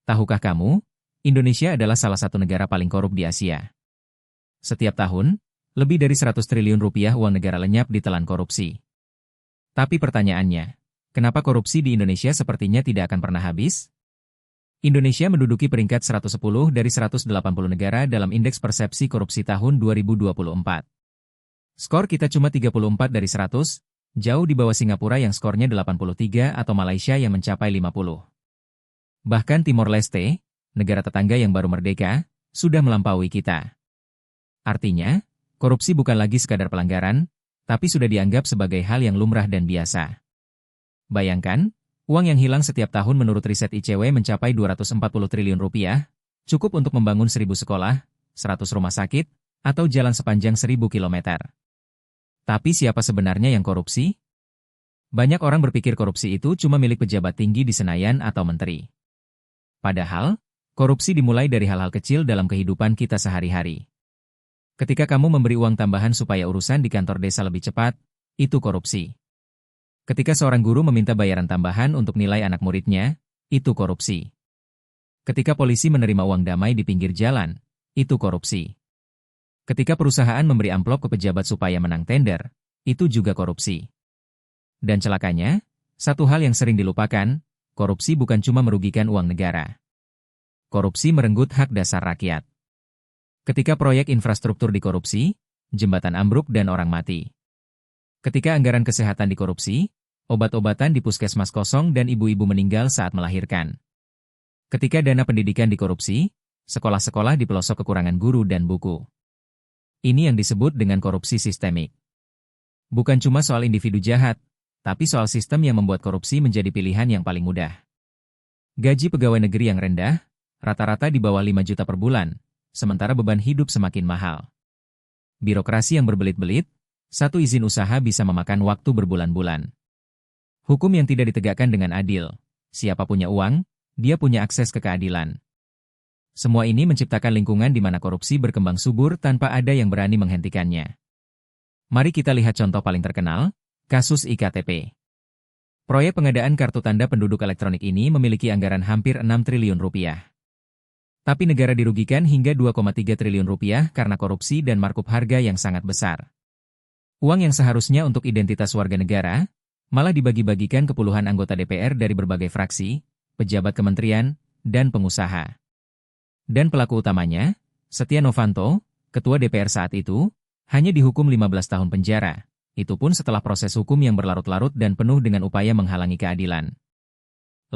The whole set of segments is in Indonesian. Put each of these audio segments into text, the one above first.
Tahukah kamu, Indonesia adalah salah satu negara paling korup di Asia. Setiap tahun, lebih dari 100 triliun rupiah uang negara lenyap ditelan korupsi. Tapi pertanyaannya, kenapa korupsi di Indonesia sepertinya tidak akan pernah habis? Indonesia menduduki peringkat 110 dari 180 negara dalam Indeks Persepsi Korupsi tahun 2024. Skor kita cuma 34 dari 100, jauh di bawah Singapura yang skornya 83 atau Malaysia yang mencapai 50. Bahkan Timor Leste, negara tetangga yang baru merdeka, sudah melampaui kita. Artinya, korupsi bukan lagi sekadar pelanggaran, tapi sudah dianggap sebagai hal yang lumrah dan biasa. Bayangkan, uang yang hilang setiap tahun menurut riset ICW mencapai 240 triliun rupiah, cukup untuk membangun 1000 sekolah, 100 rumah sakit, atau jalan sepanjang 1000 kilometer. Tapi siapa sebenarnya yang korupsi? Banyak orang berpikir korupsi itu cuma milik pejabat tinggi di Senayan atau menteri. Padahal, korupsi dimulai dari hal-hal kecil dalam kehidupan kita sehari-hari. Ketika kamu memberi uang tambahan supaya urusan di kantor desa lebih cepat, itu korupsi. Ketika seorang guru meminta bayaran tambahan untuk nilai anak muridnya, itu korupsi. Ketika polisi menerima uang damai di pinggir jalan, itu korupsi. Ketika perusahaan memberi amplop ke pejabat supaya menang tender, itu juga korupsi. Dan celakanya, satu hal yang sering dilupakan, korupsi bukan cuma merugikan uang negara. Korupsi merenggut hak dasar rakyat. Ketika proyek infrastruktur dikorupsi, jembatan ambruk dan orang mati. Ketika anggaran kesehatan dikorupsi, obat-obatan di puskesmas kosong dan ibu-ibu meninggal saat melahirkan. Ketika dana pendidikan dikorupsi, sekolah-sekolah di pelosok kekurangan guru dan buku. Ini yang disebut dengan korupsi sistemik. Bukan cuma soal individu jahat, tapi soal sistem yang membuat korupsi menjadi pilihan yang paling mudah. Gaji pegawai negeri yang rendah, rata-rata di bawah 5 juta per bulan, sementara beban hidup semakin mahal. Birokrasi yang berbelit-belit, satu izin usaha bisa memakan waktu berbulan-bulan. Hukum yang tidak ditegakkan dengan adil, siapa punya uang, dia punya akses ke keadilan. Semua ini menciptakan lingkungan di mana korupsi berkembang subur tanpa ada yang berani menghentikannya. Mari kita lihat contoh paling terkenal, kasus IKTP. Proyek pengadaan kartu tanda penduduk elektronik ini memiliki anggaran hampir 6 triliun rupiah. Tapi negara dirugikan hingga 2,3 triliun rupiah karena korupsi dan markup harga yang sangat besar. Uang yang seharusnya untuk identitas warga negara, malah dibagi-bagikan ke puluhan anggota DPR dari berbagai fraksi, pejabat kementerian, dan pengusaha. Dan pelaku utamanya, Setia Novanto, ketua DPR saat itu, hanya dihukum 15 tahun penjara. Itu pun setelah proses hukum yang berlarut-larut dan penuh dengan upaya menghalangi keadilan.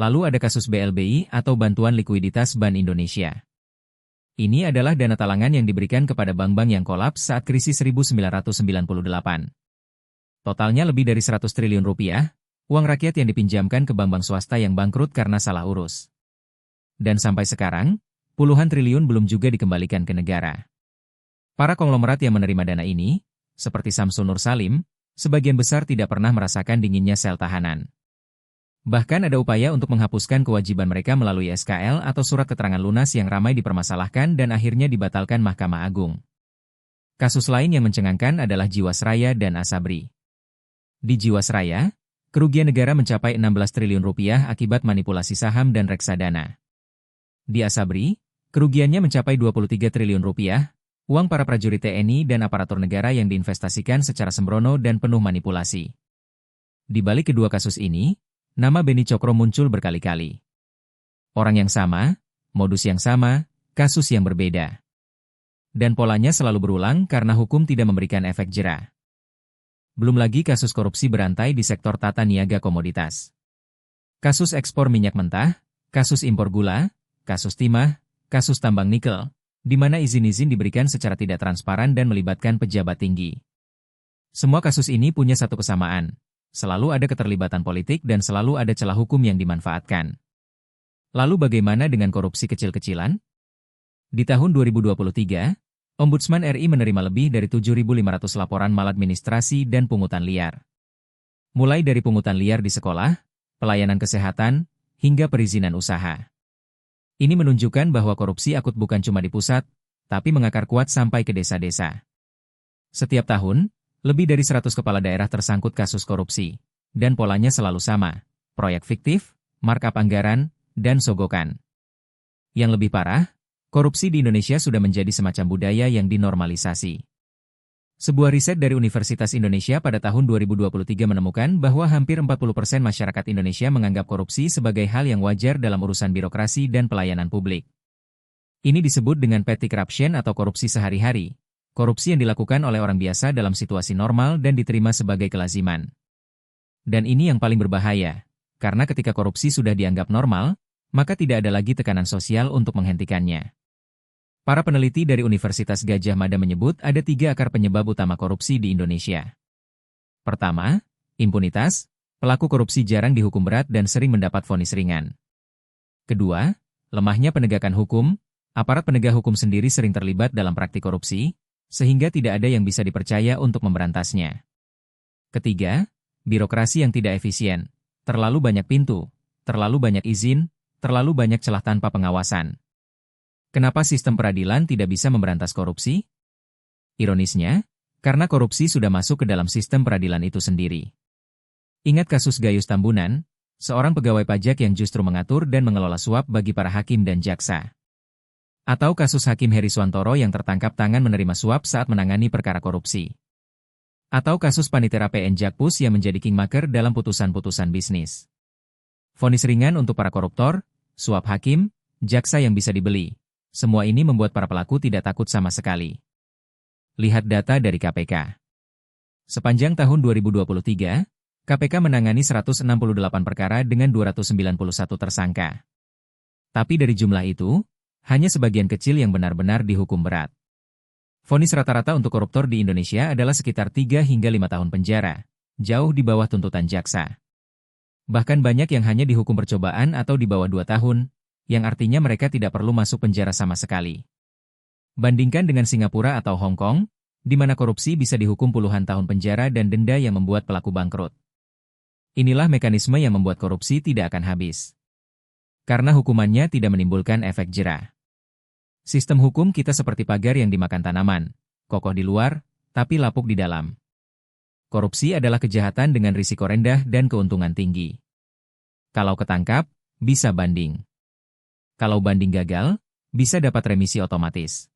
Lalu ada kasus BLBI atau Bantuan Likuiditas Bank Indonesia. Ini adalah dana talangan yang diberikan kepada bank-bank yang kolaps saat krisis 1998. Totalnya lebih dari 100 triliun rupiah, uang rakyat yang dipinjamkan ke bank-bank swasta yang bangkrut karena salah urus. Dan sampai sekarang, puluhan triliun belum juga dikembalikan ke negara. Para konglomerat yang menerima dana ini, seperti Samsul Nur Salim, sebagian besar tidak pernah merasakan dinginnya sel tahanan. Bahkan ada upaya untuk menghapuskan kewajiban mereka melalui SKL atau surat keterangan lunas yang ramai dipermasalahkan dan akhirnya dibatalkan Mahkamah Agung. Kasus lain yang mencengangkan adalah Jiwasraya dan Asabri. Di Jiwasraya, kerugian negara mencapai 16 triliun rupiah akibat manipulasi saham dan reksadana. Di Asabri, kerugiannya mencapai 23 triliun rupiah, uang para prajurit TNI dan aparatur negara yang diinvestasikan secara sembrono dan penuh manipulasi. Di balik kedua kasus ini, nama Beni Cokro muncul berkali-kali. Orang yang sama, modus yang sama, kasus yang berbeda. Dan polanya selalu berulang karena hukum tidak memberikan efek jera. Belum lagi kasus korupsi berantai di sektor tata niaga komoditas. Kasus ekspor minyak mentah, kasus impor gula, kasus timah, kasus tambang nikel, di mana izin-izin diberikan secara tidak transparan dan melibatkan pejabat tinggi. Semua kasus ini punya satu kesamaan, selalu ada keterlibatan politik dan selalu ada celah hukum yang dimanfaatkan. Lalu bagaimana dengan korupsi kecil-kecilan? Di tahun 2023, Ombudsman RI menerima lebih dari 7.500 laporan maladministrasi dan pungutan liar. Mulai dari pungutan liar di sekolah, pelayanan kesehatan, hingga perizinan usaha. Ini menunjukkan bahwa korupsi akut bukan cuma di pusat, tapi mengakar kuat sampai ke desa-desa. Setiap tahun, lebih dari 100 kepala daerah tersangkut kasus korupsi, dan polanya selalu sama, proyek fiktif, markup anggaran, dan sogokan. Yang lebih parah, korupsi di Indonesia sudah menjadi semacam budaya yang dinormalisasi. Sebuah riset dari Universitas Indonesia pada tahun 2023 menemukan bahwa hampir 40% masyarakat Indonesia menganggap korupsi sebagai hal yang wajar dalam urusan birokrasi dan pelayanan publik. Ini disebut dengan petty corruption atau korupsi sehari-hari, korupsi yang dilakukan oleh orang biasa dalam situasi normal dan diterima sebagai kelaziman. Dan ini yang paling berbahaya, karena ketika korupsi sudah dianggap normal, maka tidak ada lagi tekanan sosial untuk menghentikannya. Para peneliti dari Universitas Gadjah Mada menyebut ada 3 akar penyebab utama korupsi di Indonesia. Pertama, impunitas, pelaku korupsi jarang dihukum berat dan sering mendapat vonis ringan. Kedua, lemahnya penegakan hukum, aparat penegak hukum sendiri sering terlibat dalam praktik korupsi, sehingga tidak ada yang bisa dipercaya untuk memberantasnya. Ketiga, birokrasi yang tidak efisien, terlalu banyak pintu, terlalu banyak izin, terlalu banyak celah tanpa pengawasan. Kenapa sistem peradilan tidak bisa memberantas korupsi? Ironisnya, karena korupsi sudah masuk ke dalam sistem peradilan itu sendiri. Ingat kasus Gayus Tambunan, seorang pegawai pajak yang justru mengatur dan mengelola suap bagi para hakim dan jaksa. Atau kasus Hakim Heri Suwantoro yang tertangkap tangan menerima suap saat menangani perkara korupsi. Atau kasus Panitera PN Jakpus yang menjadi kingmaker dalam putusan-putusan bisnis. Vonis ringan untuk para koruptor, suap hakim, jaksa yang bisa dibeli. Semua ini membuat para pelaku tidak takut sama sekali. Lihat data dari KPK. Sepanjang tahun 2023, KPK menangani 168 perkara dengan 291 tersangka. Tapi dari jumlah itu, hanya sebagian kecil yang benar-benar dihukum berat. Vonis rata-rata untuk koruptor di Indonesia adalah sekitar 3 hingga 5 tahun penjara, jauh di bawah tuntutan jaksa. Bahkan banyak yang hanya dihukum percobaan atau di bawah 2 tahun, yang artinya mereka tidak perlu masuk penjara sama sekali. Bandingkan dengan Singapura atau Hong Kong, di mana korupsi bisa dihukum puluhan tahun penjara dan denda yang membuat pelaku bangkrut. Inilah mekanisme yang membuat korupsi tidak akan habis. Karena hukumannya tidak menimbulkan efek jera. Sistem hukum kita seperti pagar yang dimakan tanaman, kokoh di luar, tapi lapuk di dalam. Korupsi adalah kejahatan dengan risiko rendah dan keuntungan tinggi. Kalau ketangkap, bisa banding. Kalau banding gagal, bisa dapat remisi otomatis.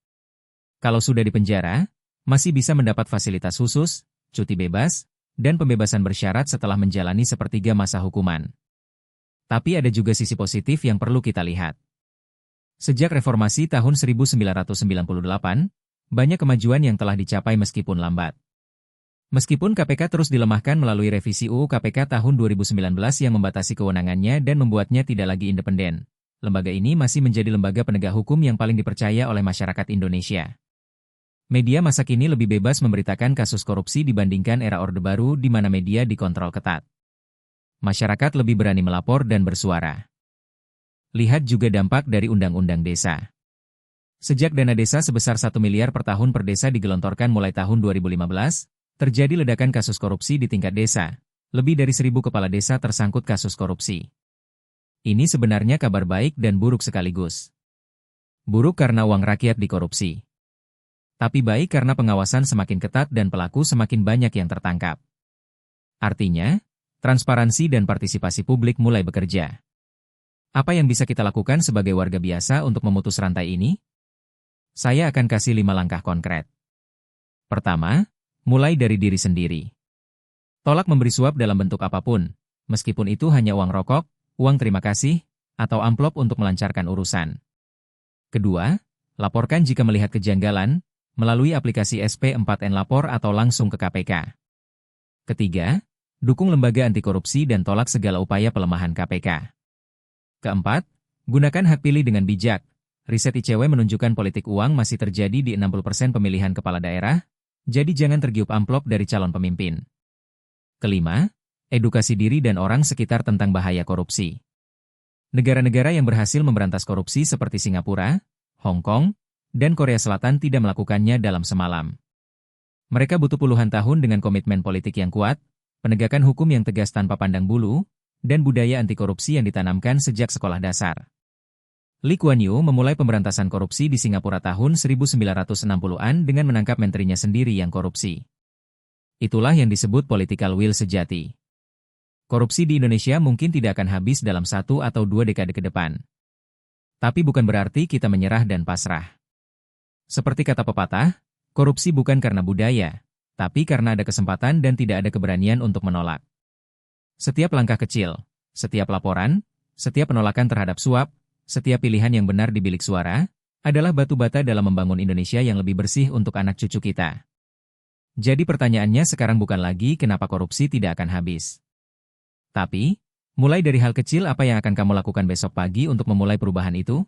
Kalau sudah di penjara, masih bisa mendapat fasilitas khusus, cuti bebas, dan pembebasan bersyarat setelah menjalani sepertiga masa hukuman. Tapi ada juga sisi positif yang perlu kita lihat. Sejak reformasi tahun 1998, banyak kemajuan yang telah dicapai meskipun lambat. Meskipun KPK terus dilemahkan melalui revisi UU KPK tahun 2019 yang membatasi kewenangannya dan membuatnya tidak lagi independen, lembaga ini masih menjadi lembaga penegak hukum yang paling dipercaya oleh masyarakat Indonesia. Media masa kini lebih bebas memberitakan kasus korupsi dibandingkan era Orde Baru di mana media dikontrol ketat. Masyarakat lebih berani melapor dan bersuara. Lihat juga dampak dari Undang-Undang Desa. Sejak dana desa sebesar 1 miliar per tahun per desa digelontorkan mulai tahun 2015, terjadi ledakan kasus korupsi di tingkat desa. Lebih dari 1.000 kepala desa tersangkut kasus korupsi. Ini sebenarnya kabar baik dan buruk sekaligus. Buruk karena uang rakyat dikorupsi. Tapi baik karena pengawasan semakin ketat dan pelaku semakin banyak yang tertangkap. Artinya, transparansi dan partisipasi publik mulai bekerja. Apa yang bisa kita lakukan sebagai warga biasa untuk memutus rantai ini? Saya akan kasih 5 langkah konkret. Pertama, mulai dari diri sendiri. Tolak memberi suap dalam bentuk apapun, meskipun itu hanya uang rokok, uang terima kasih, atau amplop untuk melancarkan urusan. Kedua, laporkan jika melihat kejanggalan, melalui aplikasi SP4N Lapor atau langsung ke KPK. Ketiga, dukung lembaga anti korupsi dan tolak segala upaya pelemahan KPK. Keempat, gunakan hak pilih dengan bijak. Riset ICW menunjukkan politik uang masih terjadi di 60% pemilihan kepala daerah, jadi jangan tergiuk amplop dari calon pemimpin. Kelima, edukasi diri dan orang sekitar tentang bahaya korupsi. Negara-negara yang berhasil memberantas korupsi seperti Singapura, Hong Kong, dan Korea Selatan tidak melakukannya dalam semalam. Mereka butuh puluhan tahun dengan komitmen politik yang kuat, penegakan hukum yang tegas tanpa pandang bulu, dan budaya anti korupsi yang ditanamkan sejak sekolah dasar. Lee Kuan Yew memulai pemberantasan korupsi di Singapura tahun 1960-an dengan menangkap menterinya sendiri yang korupsi. Itulah yang disebut political will sejati. Korupsi di Indonesia mungkin tidak akan habis dalam 1 atau 2 dekade ke depan. Tapi bukan berarti kita menyerah dan pasrah. Seperti kata pepatah, korupsi bukan karena budaya, tapi karena ada kesempatan dan tidak ada keberanian untuk menolak. Setiap langkah kecil, setiap laporan, setiap penolakan terhadap suap, setiap pilihan yang benar di bilik suara, adalah batu bata dalam membangun Indonesia yang lebih bersih untuk anak cucu kita. Jadi pertanyaannya sekarang bukan lagi kenapa korupsi tidak akan habis. Tapi, mulai dari hal kecil apa yang akan kamu lakukan besok pagi untuk memulai perubahan itu?